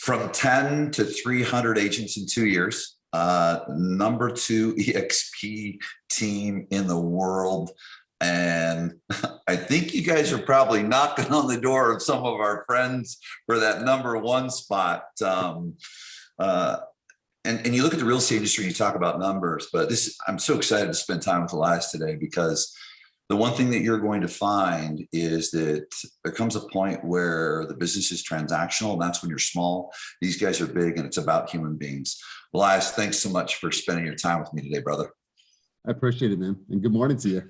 from 10 to 300 agents in 2 years. Number 2 EXP team in the world. And I think you guys are probably knocking on the door of some of our friends for that number 1 spot. And you look at the real estate industry, and you talk about numbers, but I'm so excited to spend time with Elias today, because the one thing that you're going to find is that there comes a point where the business is transactional, and that's when you're small. These guys are big, and it's about human beings. Elias, thanks so much for spending your time with me today, brother. I appreciate it, man. And good morning to you.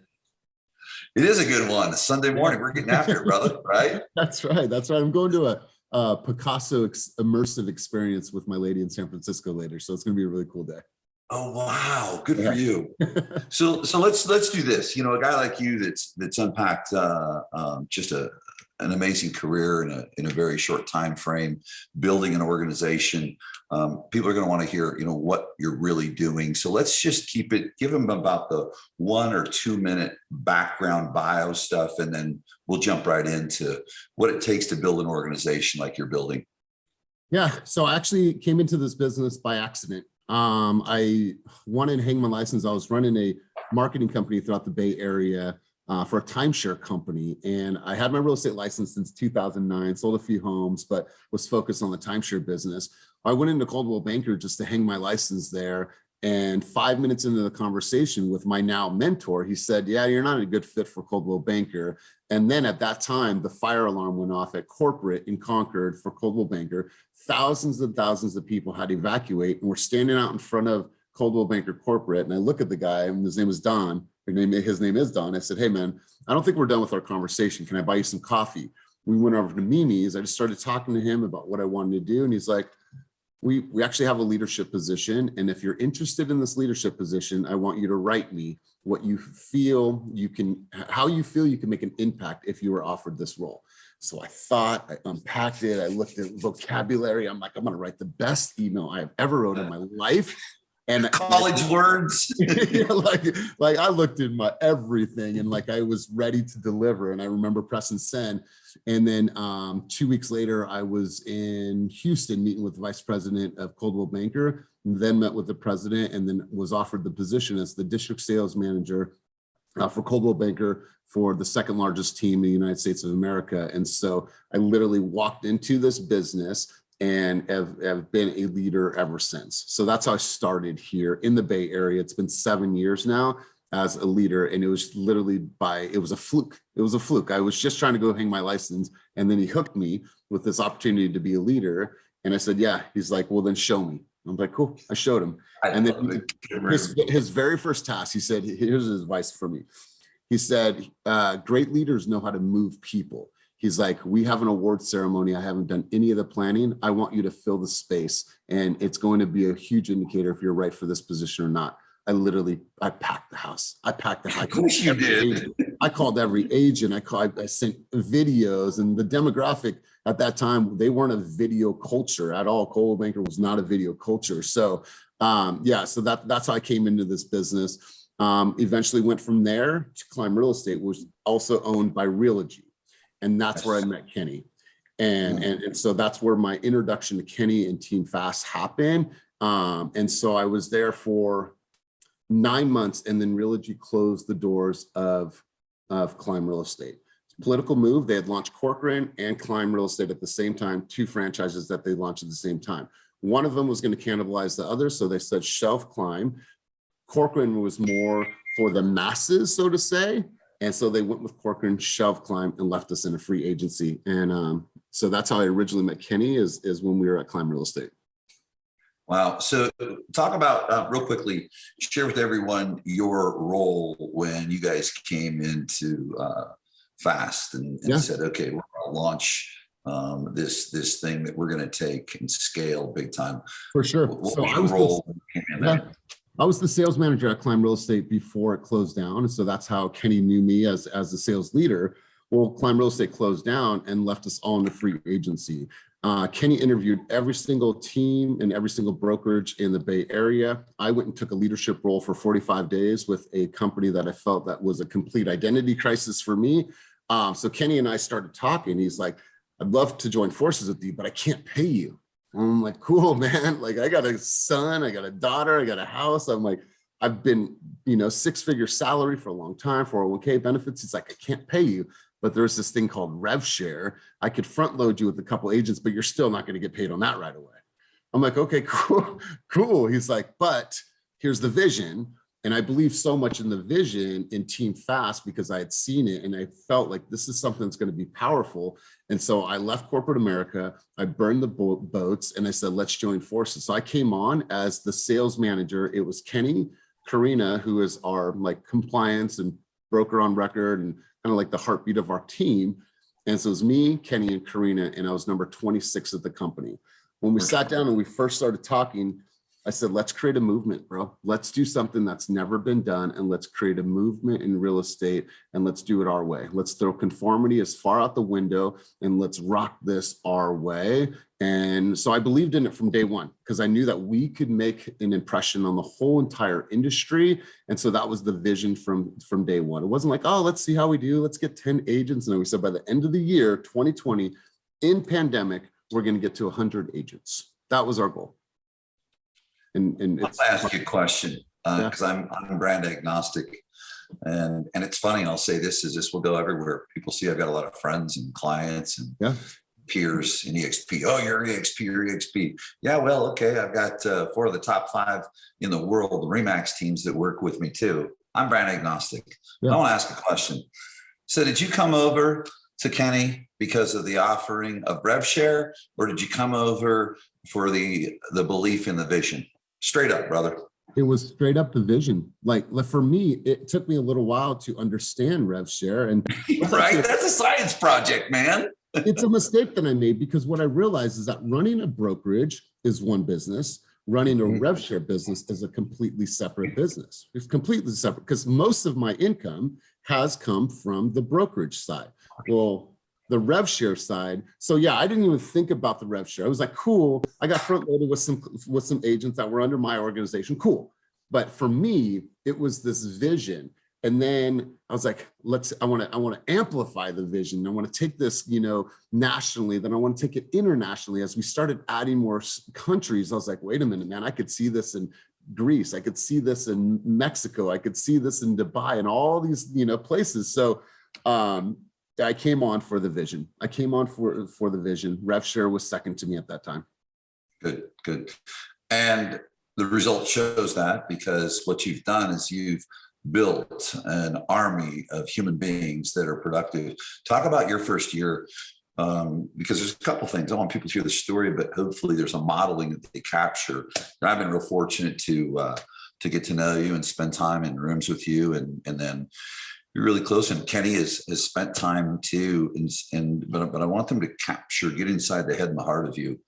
It is a good one. It's Sunday morning. We're getting after it, brother, right? That's right. That's right. I'm going to a Picasso immersive experience with my lady in San Francisco later. So it's going to be a really cool day. Oh, wow. Good for you. So let's do this. You know, a guy like you that's unpacked just an amazing career in a very short time frame, building an organization. People are going to want to hear, what you're really doing. So let's just give them about the 1 or 2 minute background bio stuff, and then we'll jump right into what it takes to build an organization like you're building. Yeah. So I actually came into this business by accident. I wanted to hang my license. I was running a marketing company throughout the Bay Area for a timeshare company. And I had my real estate license since 2009, sold a few homes, but was focused on the timeshare business. I went into Coldwell Banker just to hang my license there. And 5 minutes into the conversation with my now mentor, he said, yeah, you're not a good fit for Coldwell Banker. And then at that time, the fire alarm went off at corporate in Concord for Coldwell Banker. Thousands and thousands of people had to evacuate, and we're standing out in front of Coldwell Banker corporate. And I look at the guy, and his name is Don. His name is Don. I said, hey, man, I don't think we're done with our conversation. Can I buy you some coffee? We went over to Mimi's. I just started talking to him about what I wanted to do. And he's like, we actually have a leadership position. And if you're interested in this leadership position, I want you to write me what you feel you can, how you feel you can make an impact if you were offered this role. So I thought, I unpacked it. I looked at vocabulary. I'm like, I'm going to write the best email I have ever wrote in my life. And college words. Yeah, like I looked in my everything, and like I was ready to deliver. And I remember pressing send. And then 2 weeks later, I was in Houston meeting with the vice president of Coldwell Banker, then met with the president, and then was offered the position as the district sales manager for Coldwell Banker for the second largest team in the United States of America. And so I literally walked into this business and have been a leader ever since. So that's how I started here in the Bay Area. It's been 7 years now as a leader, and it was literally it was a fluke. It was a fluke. I was just trying to go hang my license, and then he hooked me with this opportunity to be a leader. And I said, yeah. He's like, well, then show me. I'm like, cool. I showed him. And then his very first task, he said, here's his advice for me. He said, great leaders know how to move people. He's like, we have an award ceremony. I haven't done any of the planning. I want you to fill the space, and it's going to be a huge indicator if you're right for this position or not. I packed the house. I packed the house. Of course you did. I called every agent. I sent videos, and the demographic at that time, they weren't a video culture at all. Coldwell Banker was not a video culture. So so that's how I came into this business. Eventually went from there to Climb Real Estate, which was also owned by Realogy. And that's where I met Kenny. And so that's where my introduction to Kenny and Team Fast happened. And so I was there for 9 months, and then Realogy closed the doors of Climb Real Estate. It's a political move. They had launched Corcoran and Climb Real Estate at the same time, 2 franchises that they launched at the same time. One of them was going to cannibalize the other, so they said shelf Climb. Corcoran was more for the masses, so to say. And so they went with Corcoran, shelf Climb, and left us in a free agency. And so that's how I originally met Kenny is when we were at Climb Real Estate. Wow. So talk about real quickly, share with everyone your role when you guys came into Fast and said, okay, we're going to launch this thing that we're going to take and scale big time. For sure. What was your role in that? I was the sales manager at Climb Real Estate before it closed down. And so that's how Kenny knew me as the sales leader. Well, Climb Real Estate closed down and left us all in the free agency. Kenny interviewed every single team and every single brokerage in the Bay Area. I went and took a leadership role for 45 days with a company that I felt that was a complete identity crisis for me. So Kenny and I started talking. He's like, I'd love to join forces with you, but I can't pay you. I'm like, cool, man. Like I got a son, I got a daughter, I got a house. I'm like, I've been, 6-figure salary for a long time, 401k benefits. It's like, I can't pay you, but there's this thing called rev share. I could front load you with a couple agents, but you're still not going to get paid on that right away. I'm like, okay, cool, cool. He's like, but here's the vision. And I believe so much in the vision in Team Fast because I had seen it and I felt like this is something that's going to be powerful. And so I left corporate America, I burned the boats and I said, let's join forces. So I came on as the sales manager. It was Kenny, Karina, who is our like compliance and broker on record and kind of like the heartbeat of our team. And so it was me, Kenny, and Karina, and I was number 26 at the company. When we sat down and we first started talking, I said, let's create a movement, bro. Let's do something that's never been done. And let's create a movement in real estate and let's do it our way. Let's throw conformity as far out the window and let's rock this our way. And so I believed in it from day one because I knew that we could make an impression on the whole entire industry. And so that was the vision from day one. It wasn't like, oh, let's see how we do. Let's get 10 agents. And we said by the end of the year, 2020, in pandemic, we're going to get to 100 agents. That was our goal. And I'll ask you a question because I'm brand agnostic, and it's funny. I'll say this will go everywhere. People see I've got a lot of friends and clients and peers in EXP. Oh, you're EXP, you're EXP. Yeah, well, okay. I've got 4 of the top 5 in the world, the Remax teams that work with me too. I'm brand agnostic. I want to ask a question. So did you come over to Kenny because of the offering of rev share, or did you come over for the belief in the vision? Straight up, brother. It was straight up the vision. Like for me, it took me a little while to understand rev share. And right, that's a science project, man. It's a mistake that I made because what I realized is that running a brokerage is one business. Running a rev share business is a completely separate business. It's completely separate because most of my income has come from the brokerage side. Well, the rev share side. So yeah, I didn't even think about the rev share. I was like, cool. I got front loaded with some agents that were under my organization. Cool. But for me, it was this vision. And then I was like, I want to amplify the vision. I want to take this, nationally, then I want to take it internationally. As we started adding more countries, I was like, wait a minute, man, I could see this in Greece. I could see this in Mexico. I could see this in Dubai and all these, places. So, I came on for the vision. I came on for the vision. Rev share was second to me at that time. Good. And the result shows that because what you've done is you've built an army of human beings that are productive. Talk about your first year, because there's a couple things. I want people to hear the story, but hopefully there's a modeling that they capture. And I've been real fortunate to get to know you and spend time in rooms with you, and then you're really close. And Kenny has spent time too, but I want them to capture, get inside the head and the heart of you,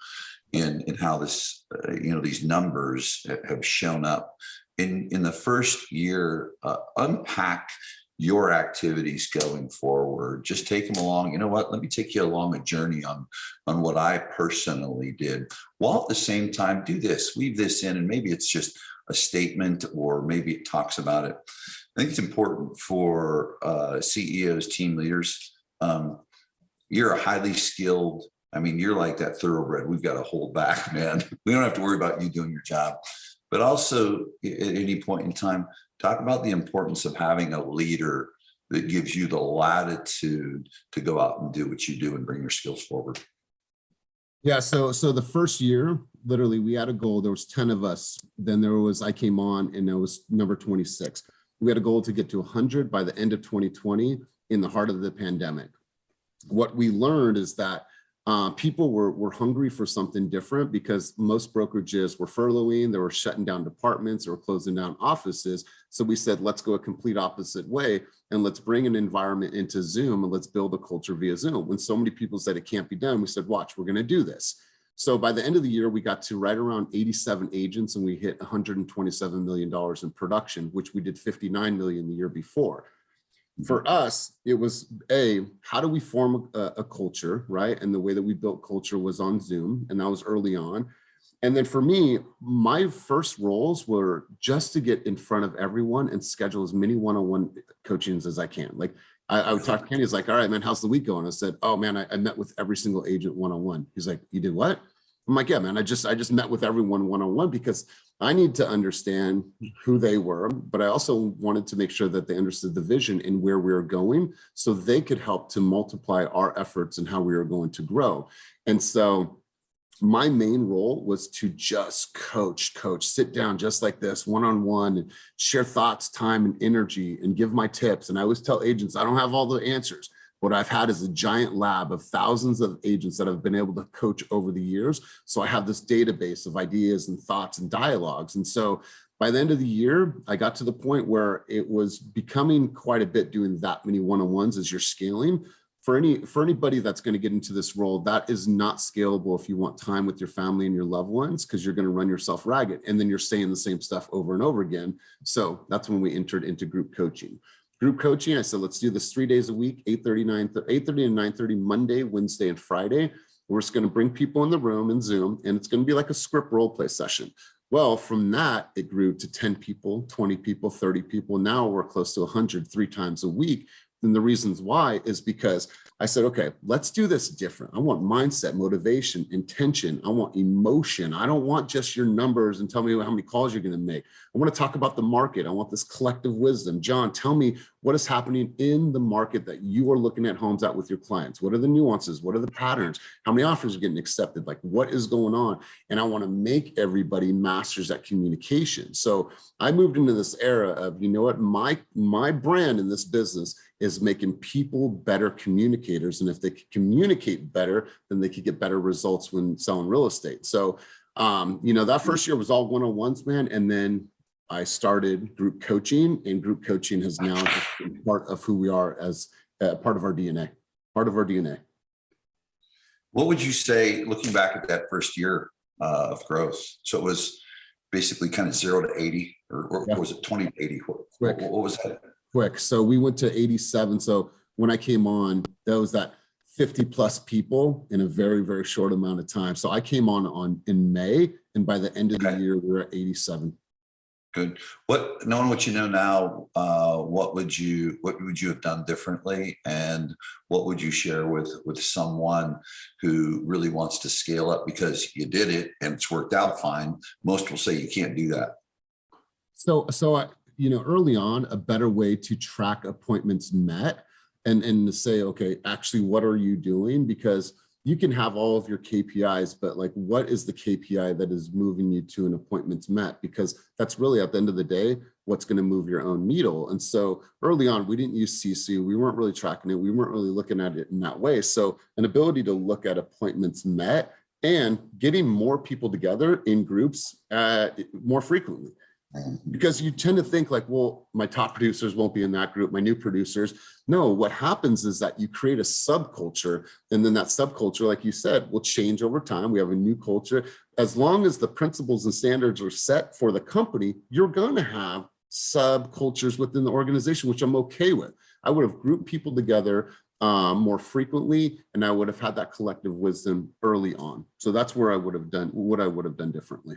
in how this, these numbers have shown up in the first year. Unpack your activities going forward. Just take them along. You know what? Let me take you along a journey on what I personally did, while at the same time do this, weave this in, and maybe it's just a statement, or maybe it talks about it. I think it's important for CEOs, team leaders. You're a highly skilled. I mean, you're like that thoroughbred. We've got to hold back, man. We don't have to worry about you doing your job. But also, at any point in time, talk about the importance of having a leader that gives you the latitude to go out and do what you do and bring your skills forward. Yeah. So the first year, literally, we had a goal. There was 10 of us. Then I came on, and I was number 26. We had a goal to get to 100 by the end of 2020 in the heart of the pandemic. What we learned is that people were hungry for something different because most brokerages were furloughing, they were shutting down departments, or closing down offices. So we said, let's go a complete opposite way, and let's bring an environment into Zoom, and let's build a culture via Zoom. When so many people said it can't be done, we said, watch, we're going to do this. So by the end of the year, we got to right around 87 agents, and we hit $127 million in production, which we did 59 million the year before. For us, it was how do we form a culture, right? And the way that we built culture was on Zoom, and that was early on. And then for me, my first roles were just to get in front of everyone and schedule as many one-on-one coachings as I can. Like I would talk to Kenny, he's like, all right, man, how's the week going? I said, oh man, I met with every single agent one-on-one. He's like, you did what? I'm like, yeah, man, I just met with everyone one-on-one because I need to understand who they were, but I also wanted to make sure that they understood the vision and where we were going so they could help to multiply our efforts and how we were going to grow. And so my main role was to just coach, sit down just like this, one-on-one, and share thoughts, time, and energy, and give my tips. And I always tell agents, I don't have all the answers. What I've had is a giant lab of thousands of agents that I've been able to coach over the years. So I have this database of ideas and thoughts and dialogues. And so by the end of the year, I got to the point where it was becoming quite a bit doing that many one-on-ones as you're scaling. For anybody that's going to get into this role, that is not scalable if you want time with your family and your loved ones, because you're going to run yourself ragged and then you're saying the same stuff over and over again. So that's when we entered into group coaching. Group coaching, I said, let's do this 3 days a week, 8:30 and 9:30, Monday, Wednesday, and Friday. We're just going to bring people in the room in Zoom, and it's going to be like a script role play session. Well, from that, it grew to 10 people, 20 people, 30 people. Now we're close to 100 3 times a week. And the reasons why is because I said, okay, let's do this different. I want mindset, motivation, intention. I want emotion. I don't want just your numbers and tell me how many calls you're going to make. I want to talk about the market. I want this collective wisdom. John, tell me what is happening in the market that you are looking at homes at with your clients. What are the nuances? What are the patterns? How many offers are getting accepted? Like, what is going on? And I want to make everybody masters at communication. So I moved into this era of, you know what, my brand in this business is making people better communicators. And if they could communicate better, then they could get better results when selling real estate. So, that first year was all one-on-ones, man. And then I started group coaching, and group coaching has now just been part of who we are as part of our DNA, What would you say, looking back at that first year of growth? So it was basically kind of 0 to 80, or Yeah. was it 20 to 80? What was that? Quick. So we went to 87. So when I came on, there was that 50 plus people in a very, very short amount of time. So I came on in May, and by the end of the year, we were at 87. Good. Knowing what you know now, what would you have done differently, and what would you share with someone who really wants to scale up because you did it and it's worked out fine? Most will say you can't do that. So early on, a better way to track appointments met and to say, okay, actually, what are you doing? Because you can have all of your KPIs, but like, what is the KPI that is moving you to an appointments met? Because that's really, at the end of the day, what's going to move your own needle. And so early on, we didn't use CC. We weren't really tracking it. We weren't really looking at it in that way. So an ability to look at appointments met and getting more people together in groups more frequently. Because you tend to think like, well, my top producers won't be in that group, my new producers. No, what happens is that you create a subculture, and then that subculture, like you said, will change over time. We have a new culture. As long as the principles and standards are set for the company, you're going to have subcultures within the organization, which I'm okay with. I would have grouped people together more frequently, and I would have had that collective wisdom early on. So that's where I would have done what I would have done differently.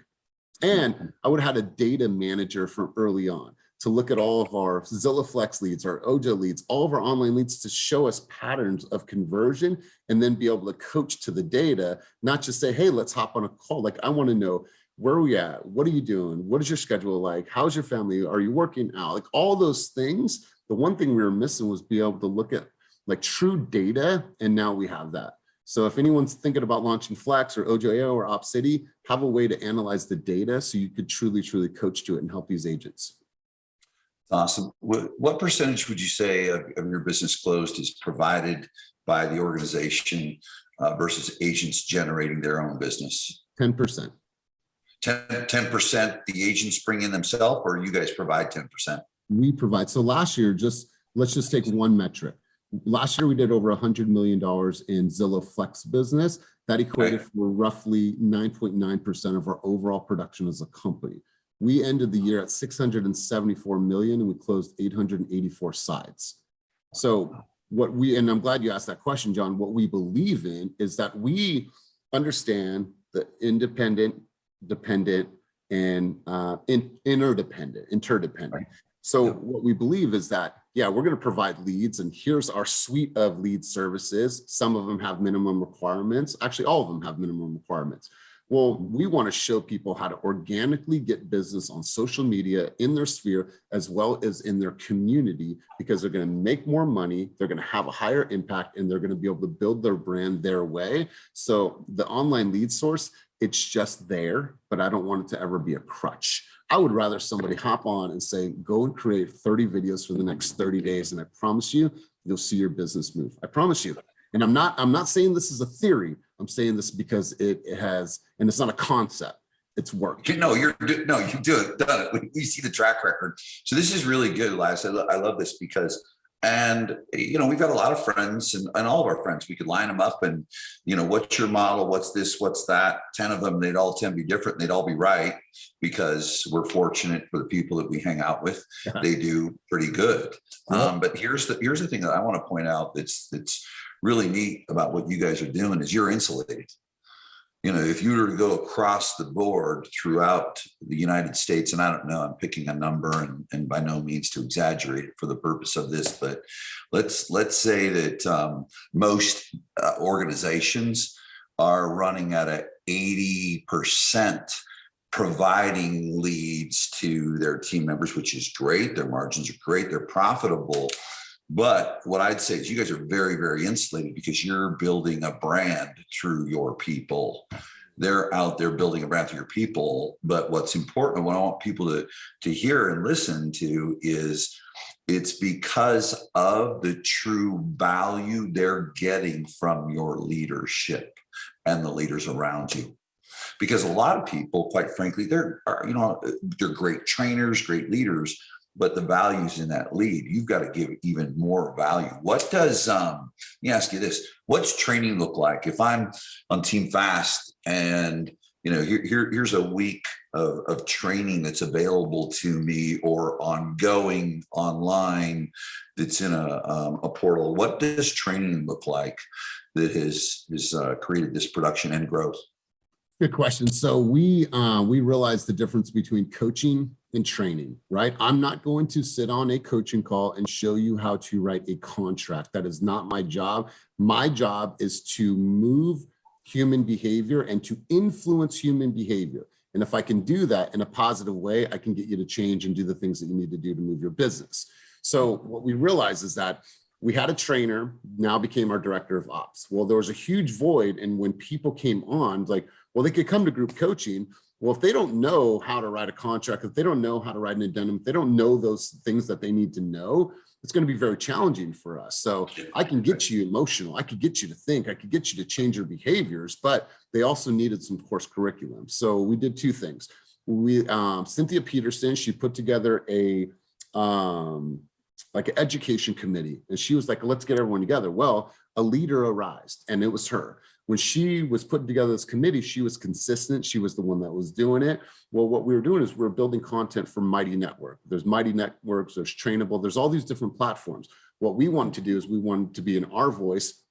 And I would have had a data manager from early on to look at all of our Zillow Flex leads, our OJA leads, all of our online leads, to show us patterns of conversion, and then be able to coach to the data, not just say, hey, let's hop on a call. Like, I want to know, where are we at? What are you doing? What is your schedule like? How's your family? Are you working out? Like, all those things. The one thing we were missing was be able to look at like true data. And now we have that. So if anyone's thinking about launching Flex or OJO or OpCity, have a way to analyze the data so you could truly coach to it and help these agents. Awesome. What percentage would you say of your business closed is provided by the organization versus agents generating their own business? 10%. 10% the agents bring in themselves, or you guys provide 10%? We provide. So last year, let's just take one metric. Last year, we did over $100 million in Zillow Flex business. That equated for roughly 9.9% of our overall production as a company. We ended the year at 674 million, and we closed 884 sites. So and I'm glad you asked that question, John. What we believe in is that we understand the independent, dependent, and interdependent. So what we believe is that, yeah, we're going to provide leads, and here's our suite of lead services. Some of them have minimum requirements. Actually, all of them have minimum requirements. Well, we want to show people how to organically get business on social media in their sphere, as well as in their community, because they're going to make more money, they're going to have a higher impact, and they're going to be able to build their brand their way. So the online lead source, it's just there, but I don't want it to ever be a crutch. I would rather somebody hop on and say, go and create 30 videos for the next 30 days. And I promise you, you'll see your business move. I promise you. And I'm not saying this is a theory. I'm saying this because it has, and it's not a concept. It's work. No, you've done it. We see the track record. So this is really good, Elias. I love this because, and we've got a lot of friends and all of our friends, we could line them up and, what's your model? What's this? What's that? 10 of them, they'd all 10 be different. And they'd all be right because we're fortunate for the people that we hang out with. They do pretty good. But here's the thing that I want to point out that's really neat about what you guys are doing is you're insulated. If you were to go across the board throughout the United States, and I don't know, I'm picking a number and by no means to exaggerate it for the purpose of this, but let's say that most organizations are running at a 80% providing leads to their team members, which is great. Their margins are great. They're profitable. But what I'd say is you guys are very, very insulated because you're building a brand through your people. They're out there building a brand through your people. But what's important, what I want people to hear and listen to is it's because of the true value they're getting from your leadership and the leaders around you. Because a lot of people, quite frankly, they're great trainers, great leaders, but the values in that lead, you've got to give even more value. What does, let me ask you this, what's training look like? If I'm on Team Fast and, here's a week of training that's available to me or ongoing online that's in a portal, what does training look like that has created this production and growth? Good question. So we realize the difference between coaching and training, right? I'm not going to sit on a coaching call and show you how to write a contract. That is not my job. My job is to move human behavior and to influence human behavior. And if I can do that in a positive way, I can get you to change and do the things that you need to do to move your business. So what we realize is that we had a trainer, now became our director of ops. Well, there was a huge void. And when people came on, like, well, they could come to group coaching. Well, if they don't know how to write a contract, if they don't know how to write an addendum, if they don't know those things that they need to know, it's going to be very challenging for us. So I can get you emotional. I could get you to think. I could get you to change your behaviors, but they also needed some course curriculum. So we did two things. Cynthia Peterson, she put together like an education committee. And she was like, let's get everyone together. Well, a leader arose, and it was her. When she was putting together this committee, she was consistent. She was the one that was doing it. Well, what we were doing is we're building content for Mighty Network. There's Mighty Networks, there's Trainable, there's all these different platforms. What we wanted to do is we wanted to be in our voice.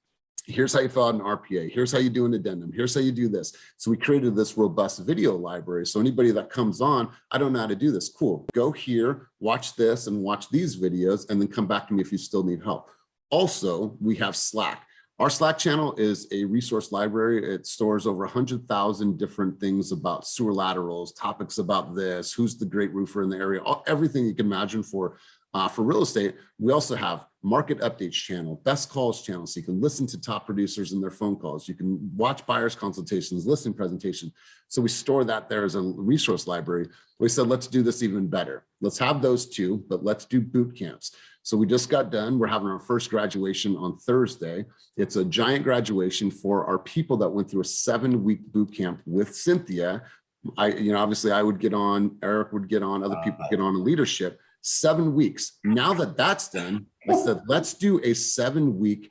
Here's how you fill out an RPA. Here's how you do an addendum. Here's how you do this. So we created this robust video library. So anybody that comes on, I don't know how to do this. Cool. Go here, watch this and watch these videos, and then come back to me if you still need help. Also, we have Slack. Our Slack channel is a resource library. It stores over 100,000 different things about sewer laterals, topics about this, who's the great roofer in the area, everything you can imagine for real estate. We also have market updates channel, best calls channel, so you can listen to top producers and their phone calls. You can watch buyers consultations, listing presentation. So we store that there as a resource library. We said, let's do this even better. Let's have those two, but let's do boot camps. So we just got done. We're having our first graduation on Thursday. It's a giant graduation for our people that went through a 7-week boot camp with Cynthia. Obviously I would get on, Eric would get on, other people get on in leadership. 7 weeks. Now that that's done, I said, let's do a 7-week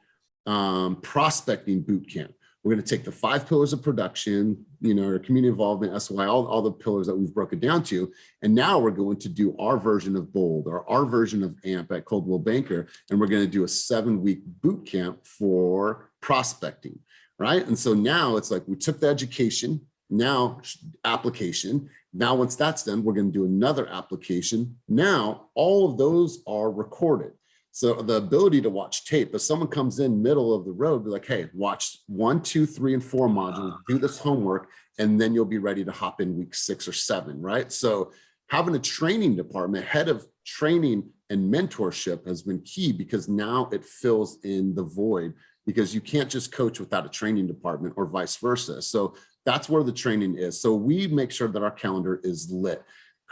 prospecting boot camp. We're going to take the 5 pillars of production, our community involvement, SY, all the pillars that we've broken down to. And now we're going to do our version of Bold or our version of AMP at Coldwell Banker. And we're going to do a 7-week boot camp for prospecting, right? And so now it's like we took the education, now application. Now, once that's done, we're going to do another application. Now, all of those are recorded. So the ability to watch tape, if someone comes in middle of the road, be like, hey, watch 1, 2, 3, and 4 modules, do this homework, and then you'll be ready to hop in week 6 or 7, right? So having a training department, head of training and mentorship has been key, because now it fills in the void, because you can't just coach without a training department or vice versa. So that's where the training is. So we make sure that our calendar is lit.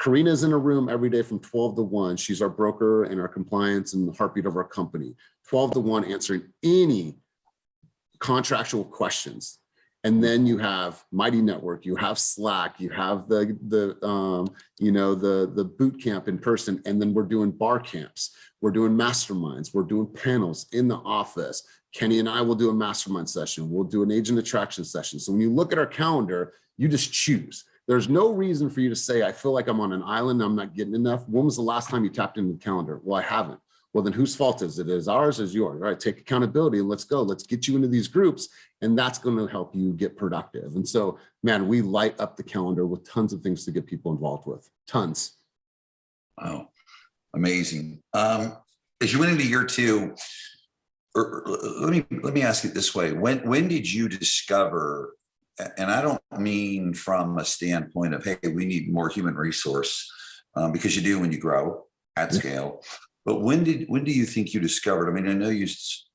Karina's in a room every day from 12 to 1. She's our broker and our compliance and the heartbeat of our company. 12 to 1 answering any contractual questions. And then you have Mighty Network, you have Slack, you have the boot camp in person, and then we're doing bar camps, we're doing masterminds, we're doing panels in the office. Kenny and I will do a mastermind session, we'll do an agent attraction session. So when you look at our calendar, you just choose. There's no reason for you to say, I feel like I'm on an island, I'm not getting enough. When was the last time you tapped into the calendar? Well, I haven't. Well, then whose fault is it? Is ours, is yours? All right, take accountability and let's go. Let's get you into these groups, and that's going to help you get productive. And so, man, we light up the calendar with tons of things to get people involved with. Tons. Wow, amazing. As you went into year 2, or let me ask it this way: when did you discover? And I don't mean from a standpoint of, hey, we need more human resource, because you do when you grow at scale. But when do you think you discovered? I mean, I know you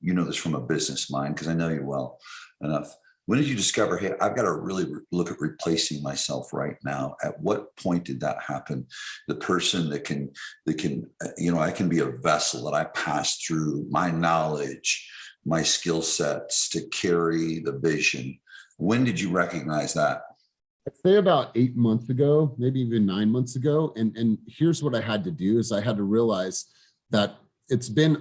know this from a business mind, because I know you well enough. When did you discover, hey, I've got to really look at replacing myself right now? At what point did that happen? The person that can, I can be a vessel that I pass through my knowledge, my skill sets to carry the vision. When did you recognize that? I'd say about 8 months ago, maybe even 9 months ago. And here's what I had to do is I had to realize that it's been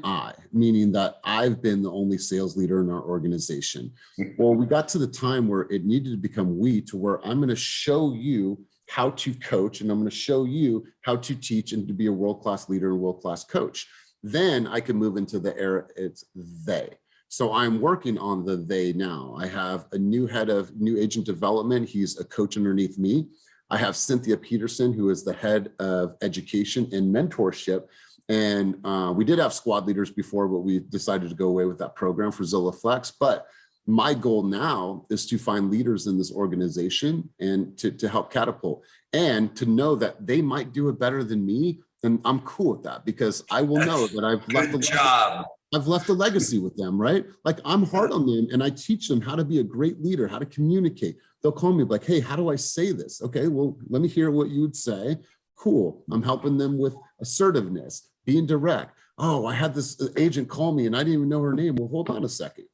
meaning that I've been the only sales leader in our organization. Well, we got to the time where it needed to become we, to where I'm going to show you how to coach, and I'm going to show you how to teach and to be a world-class leader and world-class coach. Then I can move into the era, it's they. So I'm working on the they now. I have a new head of new agent development. He's a coach underneath me. I have Cynthia Peterson, who is the head of education and mentorship. And we did have squad leaders before, but we decided to go away with that program for Zilla Flex. But my goal now is to find leaders in this organization and to help catapult, and to know that they might do it better than me. And I'm cool with that, because I will know that I've left a legacy with them, right? Like, I'm hard on them, and I teach them how to be a great leader, how to communicate. They'll call me like, hey, how do I say this? Okay, well, let me hear what you would say. Cool. I'm helping them with assertiveness, being direct. Oh, I had this agent call me and I didn't even know her name. Well, hold on a second.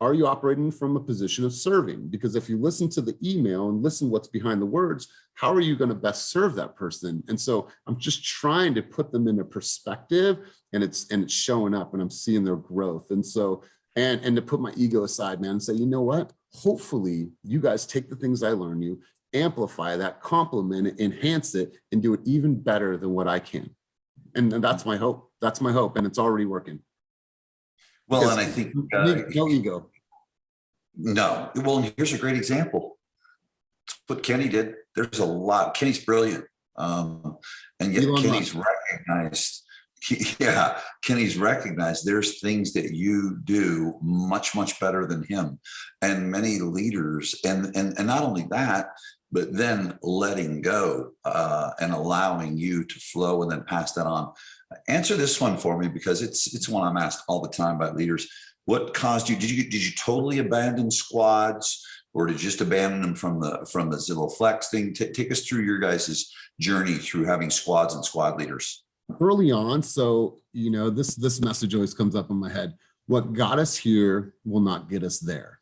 Are you operating from a position of serving? Because if you listen to the email and listen what's behind the words, how are you going to best serve that person? And so I'm just trying to put them in a perspective, and it's showing up, and I'm seeing their growth. And so, and to put my ego aside, man, and say, you know what? Hopefully you guys take the things I learn you, amplify that, complement it, enhance it, and do it even better than what I can. And that's my hope. That's my hope. And it's already working. Well, Because and I think no ego. No. Well, and here's a great example. It's what Kenny did. There's a lot. Kenny's brilliant. And yet Kenny's recognized. Yeah, Kenny's recognized there's things that you do much, much better than him. And many leaders, and not only that, but then letting go and allowing you to flow and then pass that on. Answer this one for me, because it's one I'm asked all the time by leaders. What caused you? Did you totally abandon squads, or did you just abandon them from the Zillow Flex thing? Take us through your guys' journey through having squads and squad leaders. Early on, so this message always comes up in my head. What got us here will not get us there.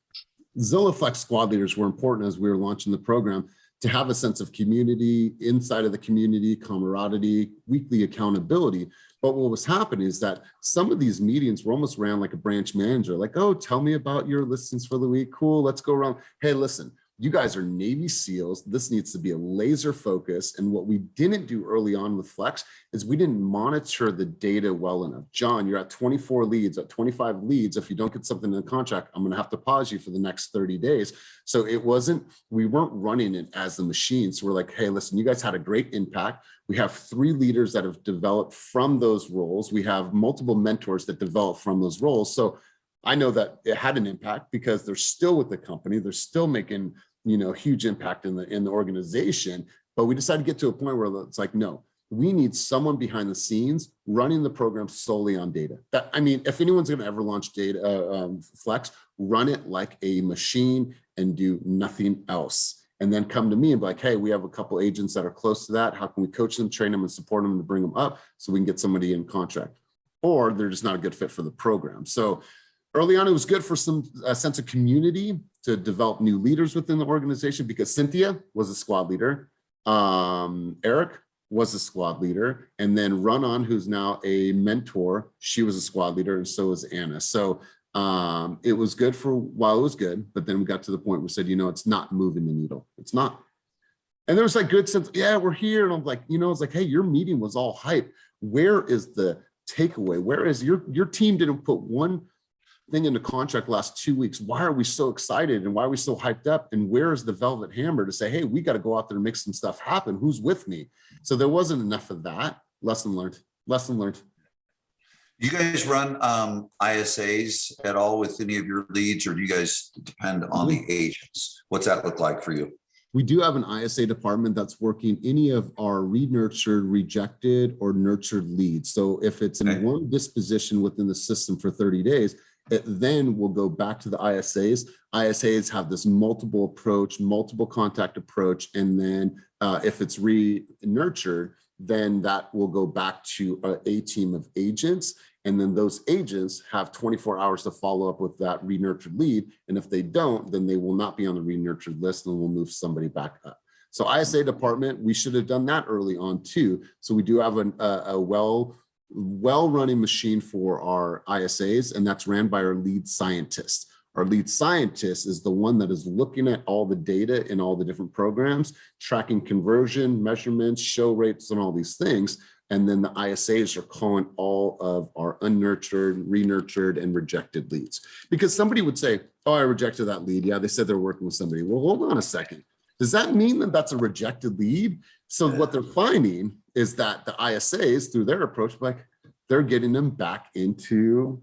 Zillow Flex squad leaders were important as we were launching the program, to have a sense of community, inside of the community, camaraderie, weekly accountability. But what was happening is that some of these meetings were almost ran like a branch manager, like, oh, tell me about your listings for the week. Cool, let's go around. Hey, listen, you guys are Navy SEALs. This needs to be a laser focus. And what we didn't do early on with Flex is we didn't monitor the data well enough. John, you're at 24 leads, at 25 leads. If you don't get something in the contract, I'm going to have to pause you for the next 30 days. So we weren't running it as the machine. So we're like, hey, listen, you guys had a great impact. We have 3 leaders that have developed from those roles. We have multiple mentors that develop from those roles. So I know that it had an impact, because they're still with the company. They're still making huge impact in the organization. But we decided to get to a point where it's like, no, we need someone behind the scenes running the program solely on data. If anyone's going to ever launch data Flex, run it like a machine and do nothing else. And then come to me and be like, hey, we have a couple agents that are close to that. How can we coach them, train them, and support them to bring them up so we can get somebody in contract? Or they're just not a good fit for the program. So early on, it was good for a sense of community to develop new leaders within the organization, because Cynthia was a squad leader. Eric was a squad leader, and then Run On, who's now a mentor, she was a squad leader, and so was Anna. So it was good for a while. It was good, but then we got to the point where we said, it's not moving the needle. It's not. And there was like good sense, yeah, we're here. And I'm like, it's like, hey, your meeting was all hype. Where is the takeaway? Where is your team didn't put one thing in the contract last 2 weeks? Why are we so excited and why are we so hyped up? And where is the velvet hammer to say, hey, we got to go out there and make some stuff happen? Who's with me? So there wasn't enough of that. Lesson learned. You guys run ISAs at all with any of your leads, or do you guys depend on the agents? What's that look like for you? We do have an ISA department that's working any of our re-nurtured, rejected, or nurtured leads. So if it's in one disposition within the system for 30 days, it then will go back to the ISAs. ISAs have this multiple approach, multiple contact approach. And then if it's re-nurtured, then that will go back to a team of agents. And then those agents have 24 hours to follow up with that re-nurtured lead. And if they don't, then they will not be on the re-nurtured list, and we'll move somebody back up. So ISA department, we should have done that early on too. So we do have a well-running machine for our ISAs, and that's ran by our lead scientist. Our lead scientist is the one that is looking at all the data in all the different programs, tracking conversion, measurements, show rates, and all these things. And then the ISAs are calling all of our unnurtured, re-nurtured, and rejected leads. Because somebody would say, oh, I rejected that lead. Yeah, they said they're working with somebody. Well, hold on a second. Does that mean that that's a rejected lead? So what they're finding is that the ISAs, through their approach, like they're getting them back into,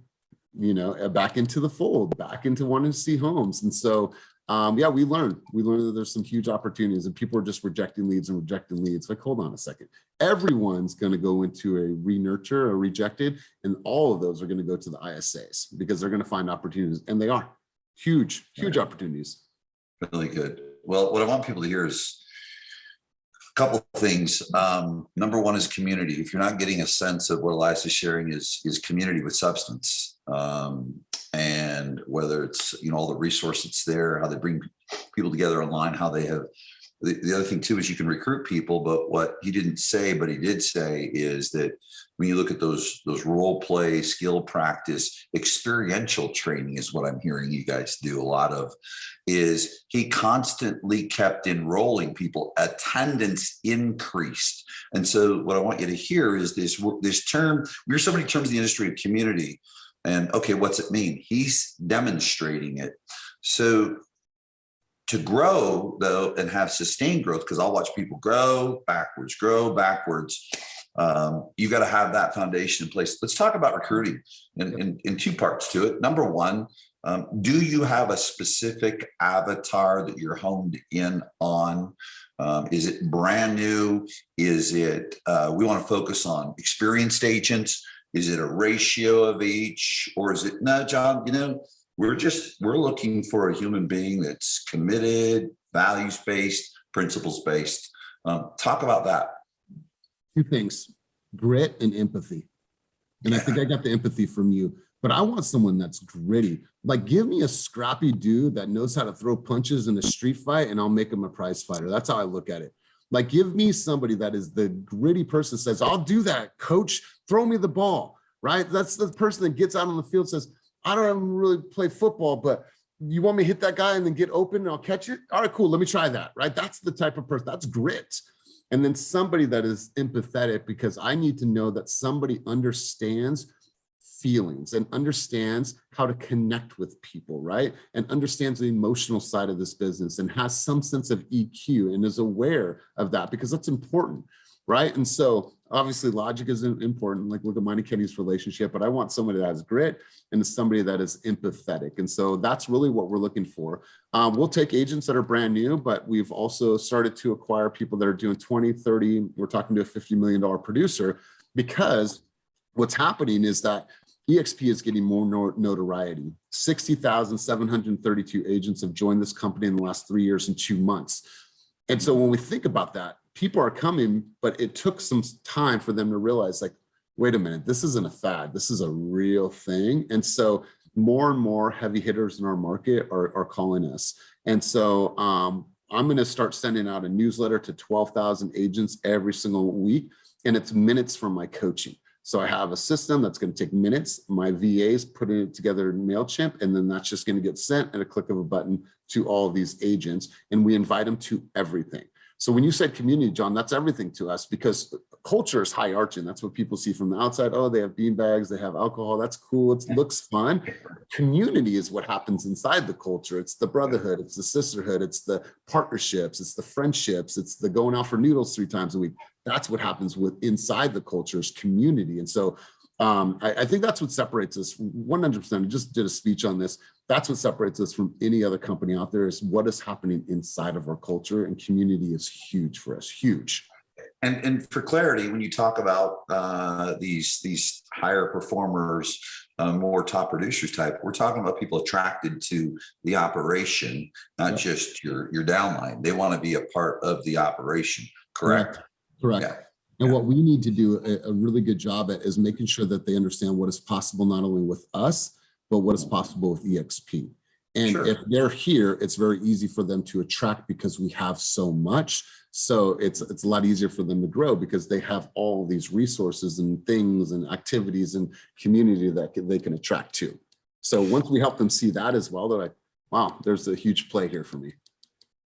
back into the fold, back into wanting to see homes. And so, we learned that there's some huge opportunities, and people are just rejecting leads. Like, hold on a second. Everyone's going to go into a re-nurture or rejected, and all of those are going to go to the ISAs because they're going to find opportunities, and they are huge opportunities. Really good. Well, what I want people to hear is a couple of things. Number one is community. If you're not getting a sense of what Elias is sharing is community with substance. And whether it's, all the resources there, how they bring people together online, how they have, the other thing too, is you can recruit people, but what he didn't say, but he did say is that when you look at those role play, skill practice, experiential training is what I'm hearing you guys do a lot of, is he constantly kept enrolling people, attendance increased. And so what I want you to hear is this term, there's so many terms in the industry of community. And okay, what's it mean? He's demonstrating it. So to grow though, and have sustained growth, because I'll watch people grow backwards, you got to have that foundation in place. Let's talk about recruiting in two parts to it. Number one, do you have a specific avatar that you're honed in on? Is it brand new? Is it, we want to focus on experienced agents? Is it a ratio of each, or is it, no, John, we're looking for a human being that's committed, values-based, principles-based. Talk about that. Two things, grit and empathy. And I think I got the empathy from you, but I want someone that's gritty. Like, give me a scrappy dude that knows how to throw punches in a street fight, and I'll make him a prize fighter. That's how I look at it. Like, give me somebody that is the gritty person, says, I'll do that, coach, throw me the ball, right? That's the person that gets out on the field, says, I don't even really play football, but you want me to hit that guy and then get open and I'll catch it? All right, cool, let me try that, right? That's the type of person, that's grit. And then somebody that is empathetic, because I need to know that somebody understands feelings and understands how to connect with people, right? And understands the emotional side of this business and has some sense of EQ and is aware of that, because that's important. right? And so obviously logic is important. Like look at mine and Kenny's relationship, but I want somebody that has grit and somebody that is empathetic. And so that's really what we're looking for. We'll take agents that are brand new, but we've also started to acquire people that are doing 20, 30, we're talking to a $50 million producer, because what's happening is that EXP is getting more notoriety. 60,732 agents have joined this company in the last 3 years and 2 months. And so when we think about that, people are coming, but it took some time for them to realize, like, wait a minute, this isn't a fad. This is a real thing. And so more and more heavy hitters in our market are calling us. And so I'm going to start sending out a newsletter to 12,000 agents every single week. And it's minutes from my coaching. So I have a system that's going to take minutes. My VAs putting it together in MailChimp, and then that's just going to get sent at a click of a button to all of these agents. And we invite them to everything. So when you said community, John, that's everything to us, because culture is high arching. That's what people see from the outside. Oh, they have bean bags, they have alcohol. That's cool. It looks fun. Community is what happens inside the culture. It's the brotherhood. It's the sisterhood. It's the partnerships. It's the friendships. It's the going out for noodles 3 times a week. That's what happens with inside the culture is community. And so I think that's what separates us 100%. I just did a speech on this. That's what separates us from any other company out there, is what is happening inside of our culture, and community is huge for us, huge. And for clarity, when you talk about these higher performers, more top producers type, we're talking about people attracted to the operation, not just your downline. They want to be a part of the operation, correct? Correct. Yeah. And what we need to do a really good job at is making sure that they understand what is possible, not only with us, but what is possible with EXP. And Sure. if they're here, it's very easy for them to attract because we have so much. So it's a lot easier for them to grow because they have all these resources and things and activities and community that they can attract to. So once we help them see that as well, they're like, wow, there's a huge play here for me.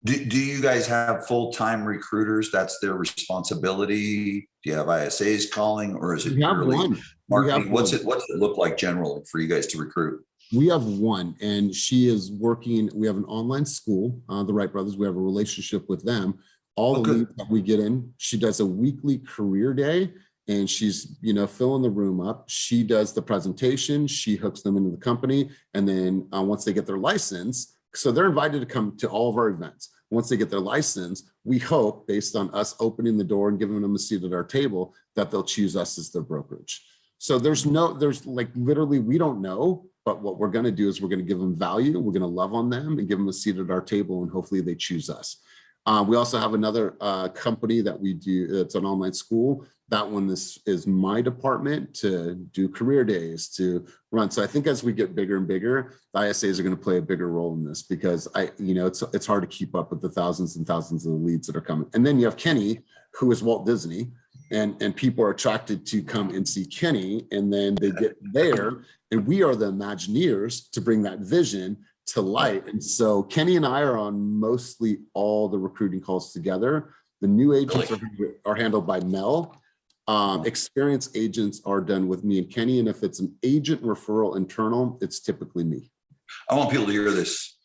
Do you guys have full-time recruiters? That's their responsibility? Do you have ISAs calling, or is it purely marketing? What's it look like generally for you guys to recruit? We have one, and she is working. We have an online school, the Wright brothers. We have a relationship with them. All the leads that we get in, she does a weekly career day, and she's, filling the room up. She does the presentation. She hooks them into the company. And then once they get their license, so they're invited to come to all of our events. Once they get their license, we hope, based on us opening the door and giving them a seat at our table, that they'll choose us as their brokerage. So there's like literally, we don't know, but what we're going to do is we're going to give them value. We're going to love on them and give them a seat at our table, and hopefully they choose us. We also have another company that we do. It's an online school. That one is my department to do career days, to run. So I think as we get bigger and bigger, the ISAs are going to play a bigger role in this, because it's hard to keep up with the thousands and thousands of leads that are coming. And then you have Kenny, who is Walt Disney, and people are attracted to come and see Kenny, and then they get there, and we are the Imagineers to bring that vision to light. And so Kenny and I are on mostly all the recruiting calls together. The new agents are handled by Mel. Experienced agents are done with me and Kenny. And if it's an agent referral internal, it's typically me. I want people to hear this,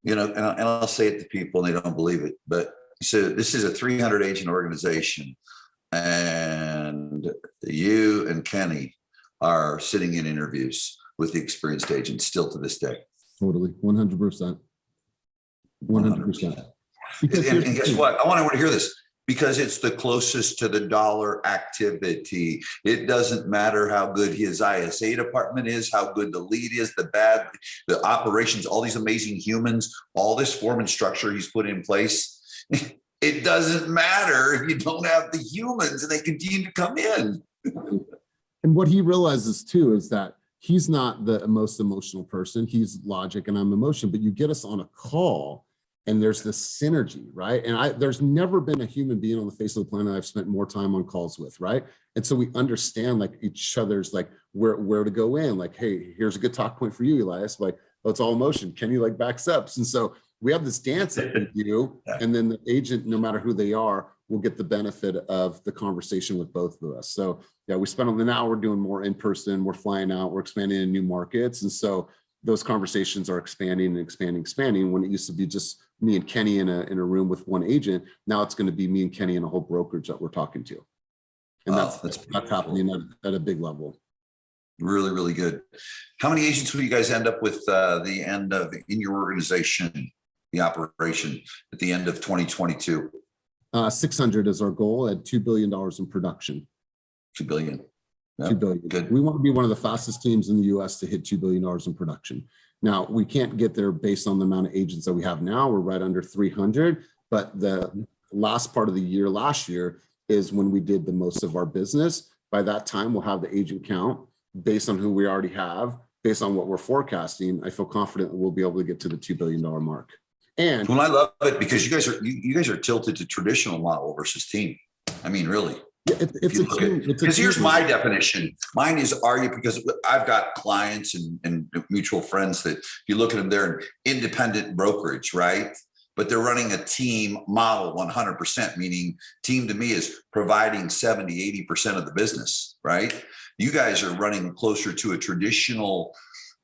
and I'll say it to people and they don't believe it, but so this is a 300 agent organization, and you and Kenny are sitting in interviews with the experienced agents still to this day. Totally. 100%. 100%. And guess what? I want to hear this, because it's the closest to the dollar activity. It doesn't matter how good his ISA department is, how good the lead is, the operations, all these amazing humans, all this form and structure he's put in place. It doesn't matter if you don't have the humans and they continue to come in. And what he realizes too is that he's not the most emotional person. He's logic and I'm emotion, but you get us on a call and there's this synergy, right? And there's never been a human being on the face of the planet I've spent more time on calls with, right? And so we understand like each other's like where to go in. Like, hey, here's a good talk point for you, Elias. Like, oh, it's all emotion. Kenny like backs up. And so we have this dance that we do, and then the agent, no matter who they are, will get the benefit of the conversation with both of us. So yeah, we spend an hour doing more in person. We're flying out. We're expanding in new markets, and so those conversations are expanding and expanding. When it used to be just me and Kenny in a room with one agent. Now it's going to be me and Kenny and a whole brokerage that we're talking to. And that's happening at a big level. Really, really good. How many agents will you guys end up with the end of in your organization, the operation at the end of 2022? 600 is our goal at $2 billion in production. 2 billion. Yeah, 2 billion. Good. We want to be one of the fastest teams in the US to hit $2 billion in production. Now, we can't get there based on the amount of agents that we have now. We're right under 300, but the last part of the year, last year, is when we did the most of our business. By that time, we'll have the agent count based on who we already have, based on what we're forecasting. I feel confident that we'll be able to get to the $2 billion mark. And well, I love it because you guys are tilted to traditional model versus team. I mean, really. It's a team. Because here's my definition. Mine is because I've got clients and mutual friends that you look at them, they're an independent brokerage, right? But they're running a team model 100%, meaning team to me is providing 70, 80% of the business, right? You guys are running closer to a traditional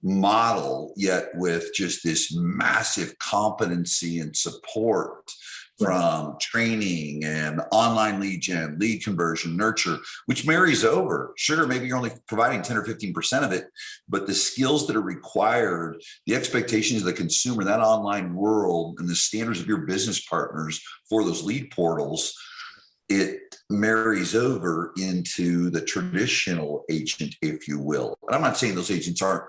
model, yet with just this massive competency and support from training and online lead gen, lead conversion, nurture, which marries over. Sure, maybe you're only providing 10 or 15% of it, but the skills that are required, the expectations of the consumer, that online world, and the standards of your business partners for those lead portals, it marries over into the traditional agent, if you will. And I'm not saying those agents aren't,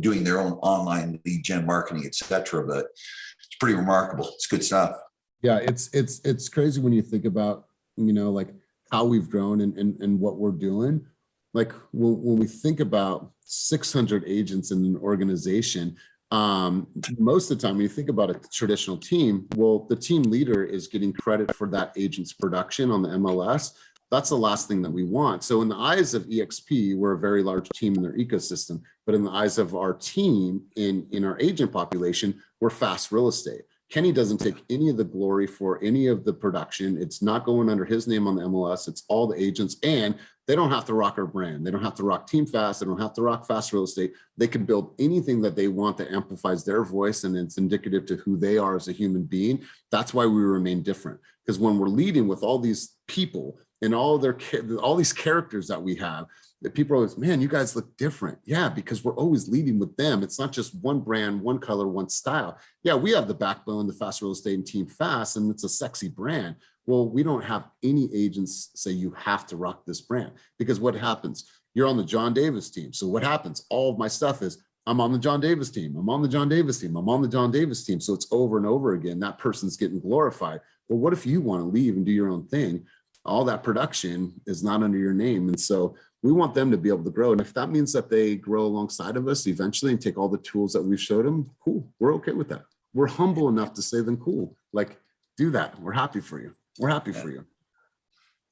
doing their own online lead gen marketing, et cetera, but it's pretty remarkable. It's good stuff. Yeah, it's crazy when you think about, like how we've grown and what we're doing. Like when we think about 600 agents in an organization, most of the time when you think about a traditional team, well, the team leader is getting credit for that agent's production on the MLS. That's the last thing that we want. So in the eyes of EXP, we're a very large team in their ecosystem, but in the eyes of our team in our agent population, we're fast real estate. Kenny doesn't take any of the glory for any of the production. It's not going under his name on the MLS. It's all the agents, and they don't have to rock our brand. They don't have to rock Team Fast. They don't have to rock Fast Real Estate. They can build anything that they want that amplifies their voice, and it's indicative to who they are as a human being. That's why we remain different. Because when we're leading with all these people and all these characters that we have, that people are always, man, you guys look different. Yeah, because we're always leading with them. It's not just one brand, one color, one style. Yeah, we have the backbone, the Fast Real Estate and Team Fast, and it's a sexy brand. Well, we don't have any agents say you have to rock this brand, because what happens? You're on the John Davis team. So what happens? All of my stuff is, I'm on the John Davis team. I'm on the John Davis team. I'm on the John Davis team. So it's over and over again. That person's getting glorified. But what if you want to leave and do your own thing? All that production is not under your name. And so we want them to be able to grow. And if that means that they grow alongside of us eventually and take all the tools that we've showed them, cool. We're okay with that. We're humble enough to say then, cool, like do that. We're happy for you. We're happy for you.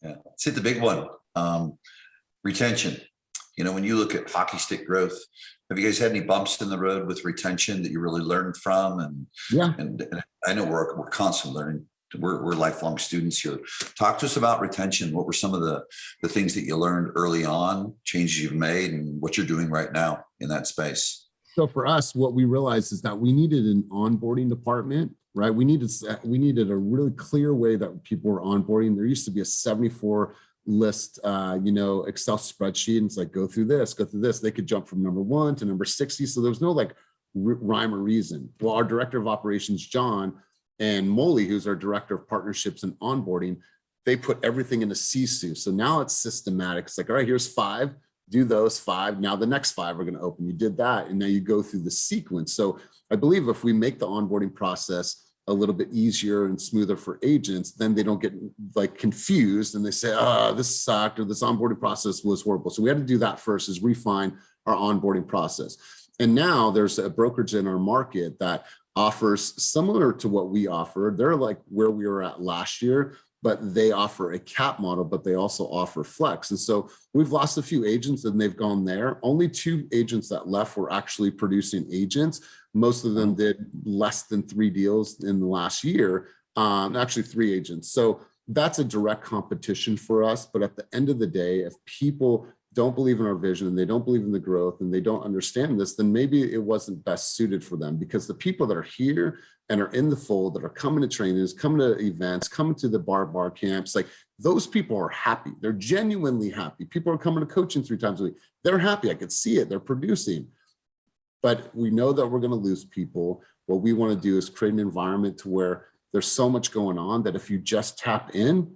Yeah. Let's hit the big one. Retention. When you look at hockey stick growth, have you guys had any bumps in the road with retention that you really learned from? And yeah, and I know we're constantly learning. We're lifelong students here. Talk to us about retention. What were some of the things that you learned early on, changes you've made, and what you're doing right now in that space? So for us, what we realized is that we needed an onboarding department, right? We needed a really clear way that people were onboarding. There used to be a 74 list, Excel spreadsheet, and it's like, go through this. They could jump from number 1 to number 60. So there was no like rhyme or reason. Well, our director of operations, John, and Molly, who's our director of partnerships and onboarding, they put everything in a CSU. So now it's systematic. It's like, all right, here's 5, do those 5. Now the next 5 are going to open. You did that. And now you go through the sequence. So I believe if we make the onboarding process a little bit easier and smoother for agents, then they don't get like confused and they say, this sucked, or this onboarding process was horrible. So we had to do that first, is refine our onboarding process. And now there's a brokerage in our market that offers similar to what we offer. They're like where we were at last year, but they offer a cap model, but they also offer flex. And so we've lost a few agents and they've gone there. Only 2 agents that left were actually producing agents. Most of them did less than 3 deals in the last year, actually 3 agents. So that's a direct competition for us. But at the end of the day, if people don't believe in our vision and they don't believe in the growth and they don't understand this, then maybe it wasn't best suited for them, because the people that are here and are in the fold, that are coming to trainings, coming to events, coming to the bar camps, like those people are happy. They're genuinely happy. People are coming to coaching 3 times a week. They're happy. I could see it. They're producing. But we know that we're going to lose people. What we want to do is create an environment to where there's so much going on that if you just tap in,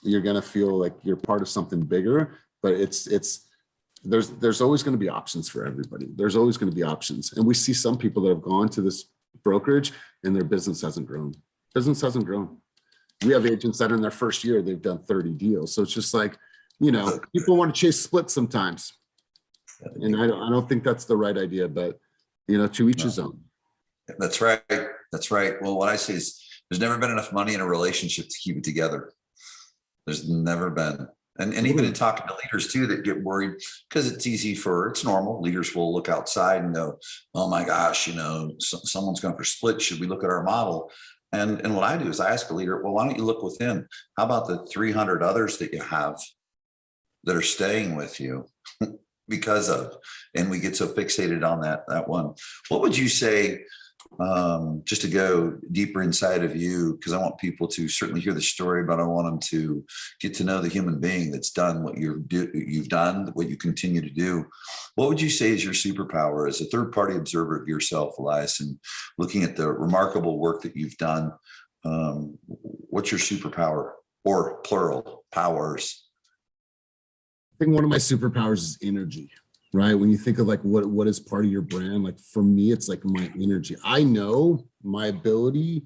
you're going to feel like you're part of something bigger. But there's always going to be options for everybody. There's always going to be options. And we see some people that have gone to this brokerage and their business hasn't grown. Business hasn't grown. We have agents that in their first year, they've done 30 deals. So it's just like, you know, people want to chase splits sometimes. And I don't think that's the right idea, but you know, to each his own. That's right. That's right. Well, what I say is there's never been enough money in a relationship to keep it together. There's never been. And even in talking to leaders too, that get worried, because it's normal. Leaders will look outside and go, oh my gosh, you know, someone's going for split. Should we look at our model? And what I do is I ask a leader, well, why don't you look within? How about the 300 others that you have that are staying with you because of, and we get so fixated on that one. What would you say, just to go deeper inside of you, because I want people to certainly hear the story, but I want them to get to know the human being that's done what you've done, what you continue to do. What would you say is your superpower as a third-party observer of yourself, Elias, and looking at the remarkable work that you've done? What's your superpower, or plural powers? I think one of my superpowers is energy, right? When you think of like what is part of your brand, like for me, it's like my energy. I know my ability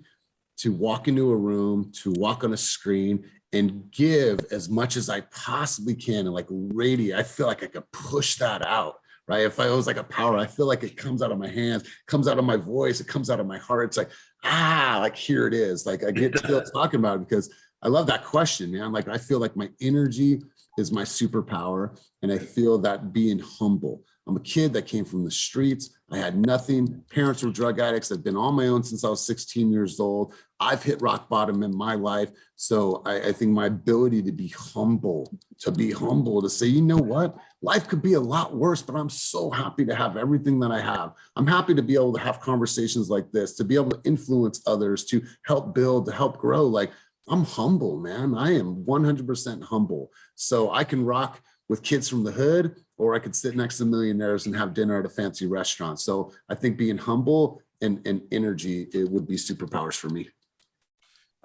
to walk into a room, to walk on a screen and give as much as I possibly can and like radiate. I feel like I could push that out, right? If I was like a power, I feel like it comes out of my hands, comes out of my voice, it comes out of my heart. It's like, like here it is. Like I get still talking about it because I love that question, man. Like I feel like my energy is my superpower. And I feel that being humble. I'm a kid that came from the streets. I had nothing. Parents were drug addicts. I've been on my own since I was 16 years old. I've hit rock bottom in my life. So I think my ability to be humble, to say, you know what, life could be a lot worse, but I'm so happy to have everything that I have. I'm happy to be able to have conversations like this, to be able to influence others, to help build, to help grow. Like, I'm humble, man. I am 100% humble. So I can rock with kids from the hood, or I could sit next to millionaires and have dinner at a fancy restaurant. So I think being humble and energy, it would be superpowers for me.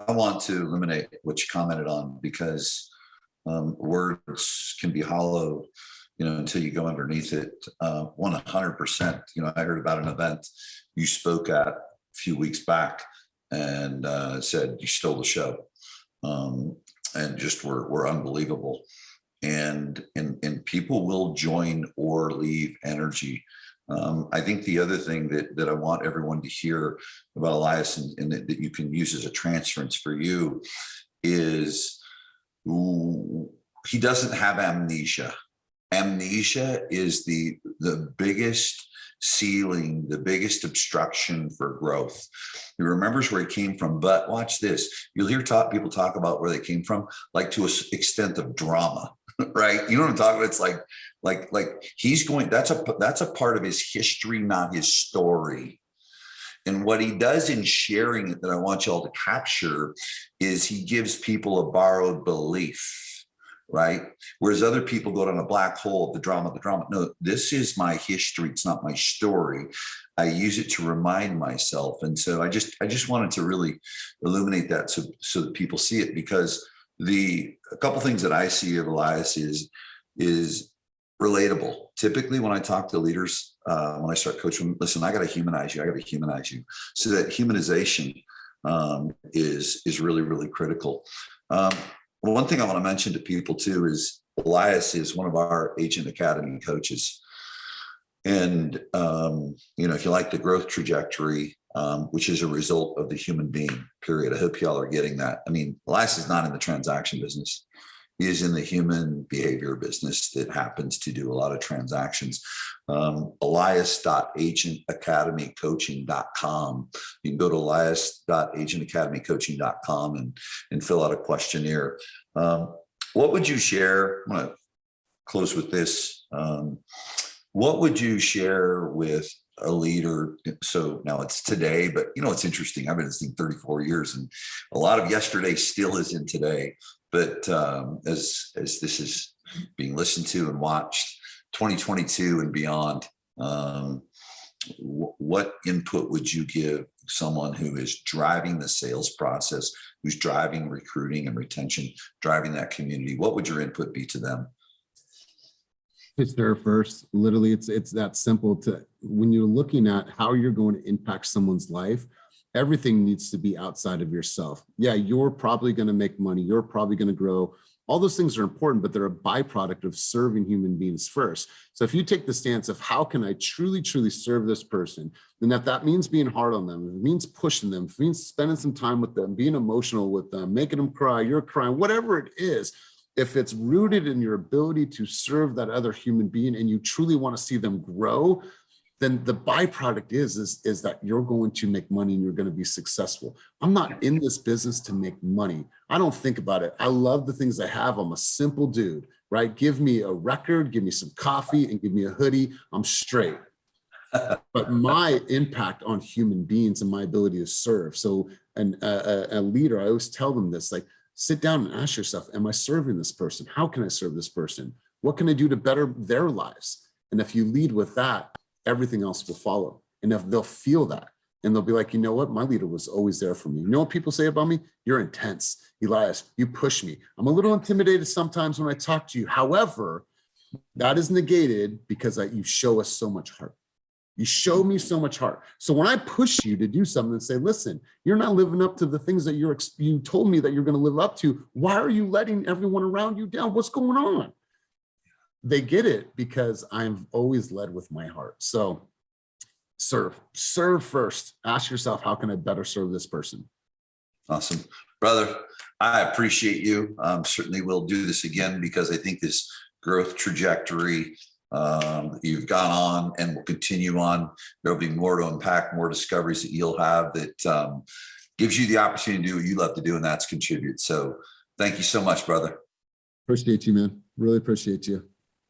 I want to eliminate what you commented on, because words can be hollow, you know, until you go underneath it. 100%. You know, I heard about an event you spoke at a few weeks back, and said you stole the show, and just were unbelievable. And people will join or leave energy. I think the other thing that I want everyone to hear about Elias, and that you can use as a transference for you, is he doesn't have amnesia. Amnesia is the biggest ceiling, the biggest obstruction for growth. He remembers where he came from, but watch this. You'll hear people talk about where they came from, like to an extent of drama, right? You know what I'm talking about? It's like he's going, that's a part of his history, not his story. And what he does in sharing it that I want y'all to capture is he gives people a borrowed belief. Right? Whereas other people go down a black hole of the drama. No, this is my history. It's not my story. I use it to remind myself. And so I just wanted to really illuminate that so that people see it, because a couple things that I see of Elias is relatable. Typically when I talk to leaders, when I start coaching, listen, I got to humanize you. So that humanization is really, really critical. Well, one thing I want to mention to people too is Elias is one of our Agent Academy coaches. And, you know, if you like the growth trajectory, which is a result of the human being, period. I hope y'all are getting that. I mean, Elias is not in the transaction business. He is in the human behavior business that happens to do a lot of transactions. Elias.agentacademycoaching.com. You can go to Elias.agentacademycoaching.com and fill out a questionnaire. What would you share? I'm going to close with this. What would you share with a leader? So now it's today, but it's interesting. I've been in this thing 34 years, and a lot of yesterday still is in today. But as this is being listened to and watched, 2022 and beyond, what input would you give someone who is driving the sales process, who's driving recruiting and retention, driving that community? What would your input be to them? It's there first. Literally, it's that simple. When you're looking at how you're going to impact someone's life, everything needs to be outside of yourself. Yeah, you're probably going to make money. You're probably going to grow. All those things are important, but they're a byproduct of serving human beings first. So if you take the stance of how can I truly, truly serve this person, then if that means being hard on them, if it means pushing them, if it means spending some time with them, being emotional with them, making them cry, you're crying, whatever it is, if it's rooted in your ability to serve that other human being and you truly want to see them grow, then the byproduct is that you're going to make money and you're going to be successful. I'm not in this business to make money. I don't think about it. I love the things I have. I'm a simple dude, right? Give me a record, give me some coffee, and give me a hoodie. I'm straight. But my impact on human beings and my ability to serve. So a leader, I always tell them this, like, sit down and ask yourself, am I serving this person? How can I serve this person? What can I do to better their lives? And if you lead with that, everything else will follow. And if they'll feel that, and they'll be like, you know what? My leader was always there for me. You know what people say about me? You're intense. Elias, you push me. I'm a little intimidated sometimes when I talk to you. However, that is negated because you show us so much heart. You show me so much heart. So when I push you to do something and say, listen, you're not living up to the things that you told me that you're going to live up to. Why are you letting everyone around you down? What's going on? They get it because I'm always led with my heart. So serve first. Ask yourself, how can I better serve this person? Awesome. Brother, I appreciate you. Certainly we'll do this again because I think this growth trajectory you've gone on and will continue on. There'll be more to unpack, more discoveries that you'll have that gives you the opportunity to do what you love to do, and that's contribute. So thank you so much, brother. Appreciate you, man. Really appreciate you.